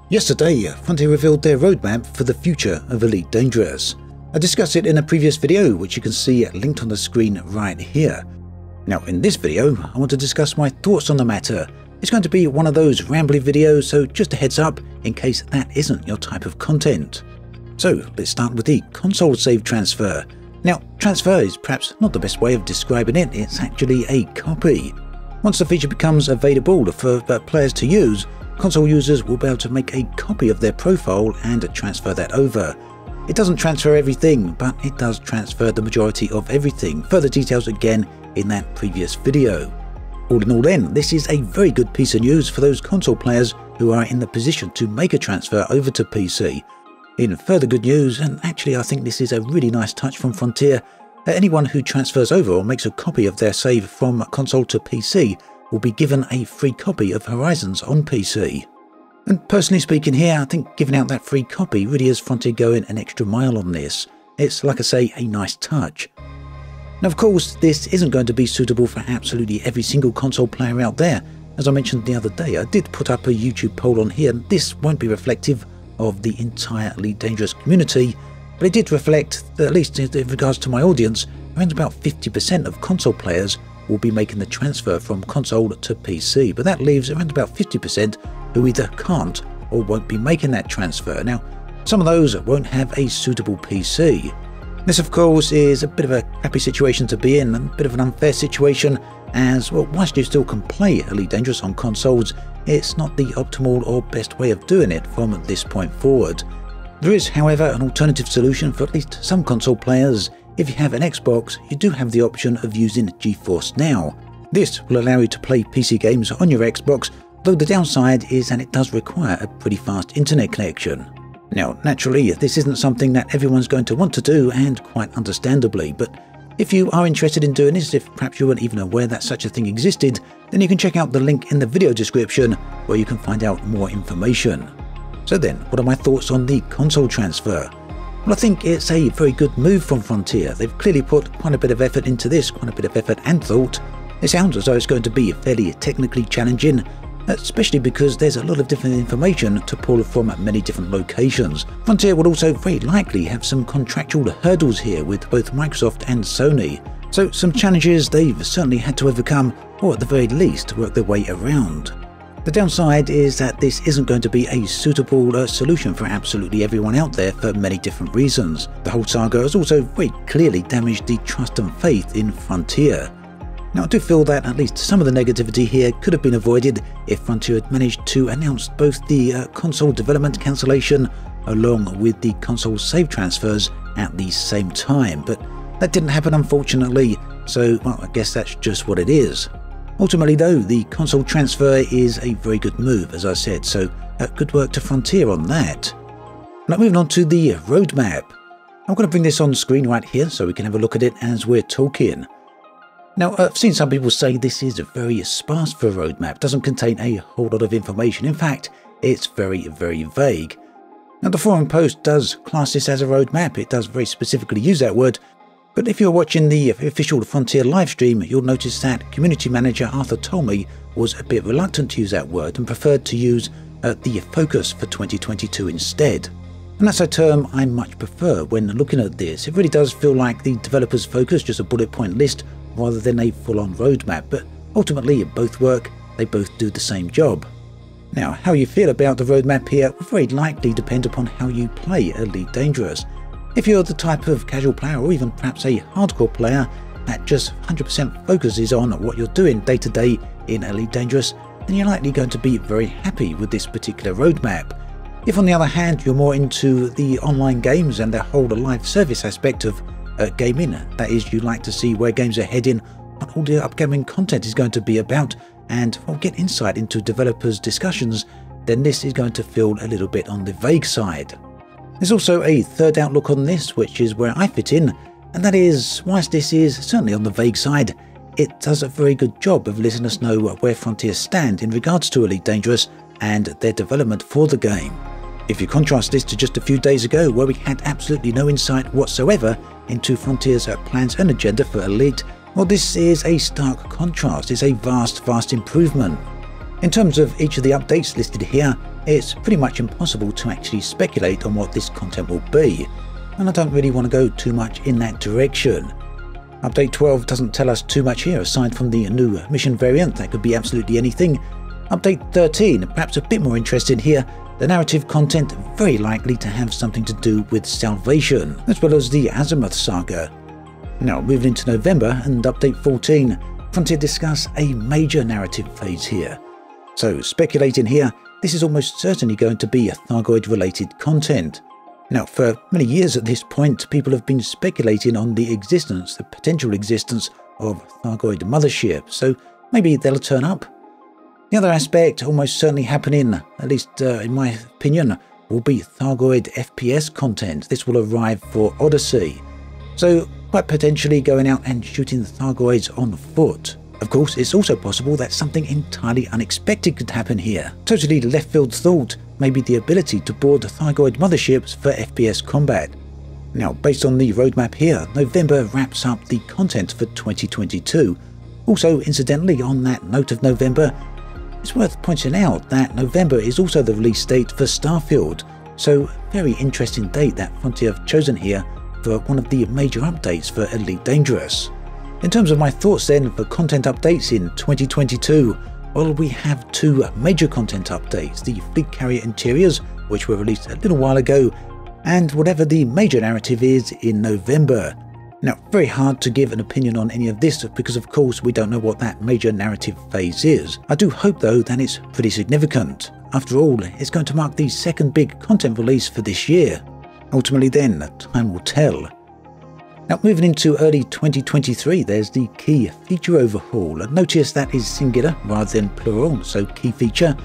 Yesterday, Frontier revealed their roadmap for the future of Elite Dangerous. I discussed it in a previous video, which you can see linked on the screen right here. Now in this video, I want to discuss my thoughts on the matter. It's going to be one of those rambly videos, so just a heads up in case that isn't your type of content. So let's start with the console save transfer. Now transfer is perhaps not the best way of describing it, it's actually a copy. Once the feature becomes available for players to use, console users will be able to make a copy of their profile and transfer that over. It doesn't transfer everything, but it does transfer the majority of everything. Further details again in that previous video. All in all then, this is a very good piece of news for those console players who are in the position to make a transfer over to PC. In further good news, and actually I think this is a really nice touch from Frontier, anyone who transfers over or makes a copy of their save from console to PC will be given a free copy of Horizons on PC. And personally speaking here, I think giving out that free copy really is Frontier going an extra mile on this. It's, like I say, a nice touch. Now of course, this isn't going to be suitable for absolutely every single console player out there. As I mentioned the other day, I did put up a YouTube poll on here, and this won't be reflective of the entire Elite Dangerous community, but it did reflect, at least in regards to my audience, around about 50% of console players will be making the transfer from console to PC, but that leaves around about 50% who either can't or won't be making that transfer. Now, some of those won't have a suitable PC. This of course is a bit of a crappy situation to be in, and a bit of an unfair situation, as well, whilst you still can play Elite Dangerous on consoles, it's not the optimal or best way of doing it from this point forward. There is, however, an alternative solution for at least some console players. If you have an Xbox, you do have the option of using GeForce Now. This will allow you to play PC games on your Xbox, though the downside is that it does require a pretty fast internet connection. Now naturally, this isn't something that everyone's going to want to do, and quite understandably, but if you are interested in doing this, if perhaps you weren't even aware that such a thing existed, then you can check out the link in the video description where you can find out more information. So then, what are my thoughts on the console transfer? Well, I think it's a very good move from Frontier. They've clearly put quite a bit of effort into this, quite a bit of effort and thought. It sounds as though it's going to be fairly technically challenging, especially because there's a lot of different information to pull from many different locations. Frontier will also very likely have some contractual hurdles here with both Microsoft and Sony, so some challenges they've certainly had to overcome, or at the very least work their way around. The downside is that this isn't going to be a suitable solution for absolutely everyone out there for many different reasons. The whole saga has also very clearly damaged the trust and faith in Frontier. Now I do feel that at least some of the negativity here could have been avoided if Frontier had managed to announce both the console development cancellation along with the console save transfers at the same time, but that didn't happen unfortunately, so well, I guess that's just what it is. Ultimately though, the console transfer is a very good move, as I said, so good work to Frontier on that. Now moving on to the roadmap. I'm going to bring this on screen right here so we can have a look at it as we're talking. Now I've seen some people say this is very sparse for a roadmap, doesn't contain a whole lot of information. In fact, it's very vague. Now the forum post does class this as a roadmap, it does very specifically use that word, but if you're watching the official Frontier livestream, you'll notice that community manager Arthur Tolmie was a bit reluctant to use that word and preferred to use the focus for 2022 instead. And that's a term I much prefer when looking at this. It really does feel like the developer's focus, just a bullet point list rather than a full-on roadmap, but ultimately both work, they both do the same job. Now how you feel about the roadmap here will very likely depend upon how you play Elite Dangerous. If you're the type of casual player, or even perhaps a hardcore player that just 100% focuses on what you're doing day to day in Elite Dangerous, then you're likely going to be very happy with this particular roadmap. If on the other hand you're more into the online games and the whole live service aspect of gaming, that is, you like to see where games are heading, what all the upcoming content is going to be about, and get insight into developers' discussions, then this is going to feel a little bit on the vague side. There's also a third outlook on this, which is where I fit in, and that is, whilst this is certainly on the vague side, it does a very good job of letting us know where Frontier stand in regards to Elite Dangerous and their development for the game. If you contrast this to just a few days ago, where we had absolutely no insight whatsoever into Frontier's plans and agenda for Elite, well, this is a stark contrast. It's a vast improvement. In terms of each of the updates listed here, it's pretty much impossible to actually speculate on what this content will be, and I don't really want to go too much in that direction. Update 12 doesn't tell us too much here aside from the new mission variant that could be absolutely anything. Update 13, perhaps a bit more interesting here, the narrative content very likely to have something to do with Salvation, as well as the Azimuth saga. Now moving into November and update 14, Frontier discuss a major narrative phase here. So speculating here, this is almost certainly going to be Thargoid related content. Now for many years at this point, people have been speculating on the potential existence of Thargoid mothership, so maybe they'll turn up. The other aspect almost certainly happening, at least in my opinion, will be Thargoid FPS content. This will arrive for Odyssey, so quite potentially going out and shooting the Thargoids on foot. Of course, it's also possible that something entirely unexpected could happen here. Totally left field thought may be the ability to board Thargoid motherships for FPS combat. Now, based on the roadmap here, November wraps up the content for 2022. Also, incidentally, on that note of November, it's worth pointing out that November is also the release date for Starfield, so very interesting date that Frontier have chosen here for one of the major updates for Elite Dangerous. In terms of my thoughts then for content updates in 2022, well, we have two major content updates, the Fleet Carrier interiors, which were released a little while ago, and whatever the major narrative is in November. Now, very hard to give an opinion on any of this because of course we don't know what that major narrative phase is. I do hope though that it's pretty significant. After all, it's going to mark the second big content release for this year. Ultimately then, time will tell. Now moving into early 2023, there's the key feature overhaul. Notice that is singular rather than plural, so key feature.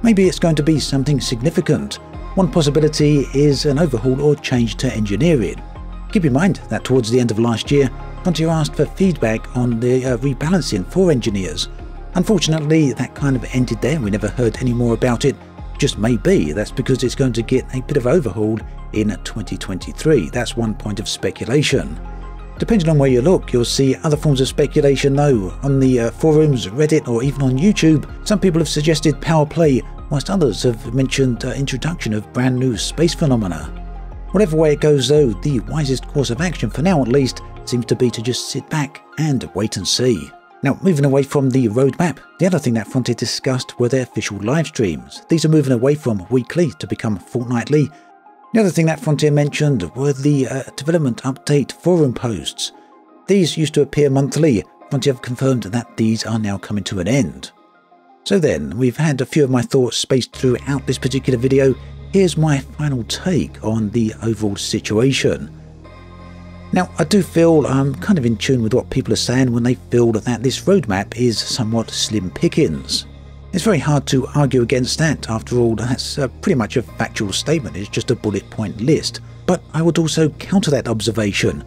Maybe it's going to be something significant. One possibility is an overhaul or change to engineering. Keep in mind that towards the end of last year, Frontier asked for feedback on the rebalancing for engineers. Unfortunately, that kind of ended there. We never heard any more about it. Just maybe that's because it's going to get a bit of overhaul in 2023. That's one point of speculation. Depending on where you look, you'll see other forms of speculation though. On the forums, Reddit, or even on YouTube, some people have suggested power play, whilst others have mentioned introduction of brand new space phenomena. Whatever way it goes though, the wisest course of action for now at least seems to be to just sit back and wait and see. Now moving away from the roadmap, the other thing that Frontier discussed were their official live streams. These are moving away from weekly to become fortnightly. The other thing that Frontier mentioned were the development update forum posts. These used to appear monthly. Frontier have confirmed that these are now coming to an end. So then, we've had a few of my thoughts spaced throughout this particular video. Here's my final take on the overall situation. Now, I do feel I'm kind of in tune with what people are saying when they feel that this roadmap is somewhat slim pickings. It's very hard to argue against that. After all, that's pretty much a factual statement. It's just a bullet point list. But I would also counter that observation.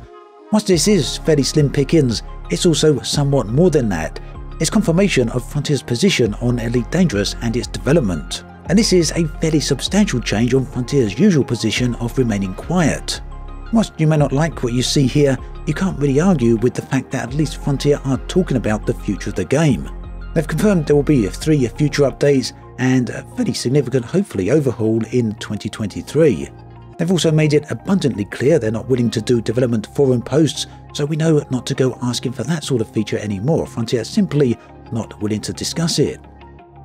Whilst this is fairly slim pickings, it's also somewhat more than that. It's confirmation of Frontier's position on Elite Dangerous and its development. And this is a fairly substantial change on Frontier's usual position of remaining quiet. Whilst you may not like what you see here, you can't really argue with the fact that at least Frontier are talking about the future of the game. They've confirmed there will be 3 future updates and a fairly significant, hopefully, overhaul in 2023. They've also made it abundantly clear they're not willing to do development forum posts, so we know not to go asking for that sort of feature anymore. Frontier are simply not willing to discuss it.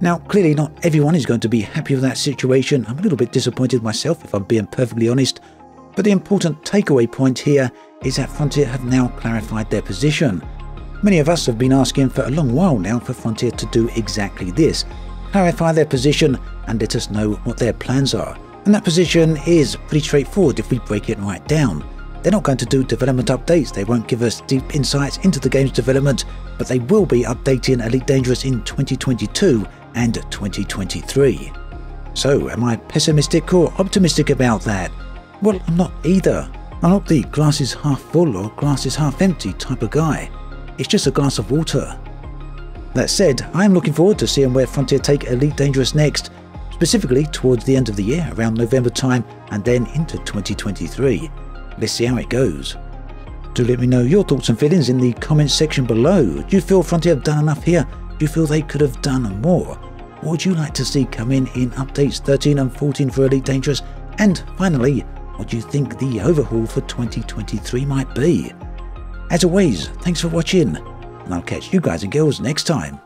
Now, clearly not everyone is going to be happy with that situation. I'm a little bit disappointed myself, if I'm being perfectly honest. But the important takeaway point here is that Frontier have now clarified their position. Many of us have been asking for a long while now for Frontier to do exactly this, clarify their position and let us know what their plans are. And that position is pretty straightforward if we break it right down. They're not going to do development updates, they won't give us deep insights into the game's development, but they will be updating Elite Dangerous in 2022 and 2023. So am I pessimistic or optimistic about that? Well, I'm not either. I'm not the glass is half full or glass is half empty type of guy. It's just a glass of water. That said, I am looking forward to seeing where Frontier take Elite Dangerous next, specifically towards the end of the year, around November time, and then into 2023. Let's see how it goes. Do let me know your thoughts and feelings in the comments section below. Do you feel Frontier have done enough here? Do you feel they could have done more? what would you like to see come in updates 13 and 14 for Elite Dangerous? And finally, what do you think the overhaul for 2023 might be? As always, thanks for watching, and I'll catch you guys and girls next time.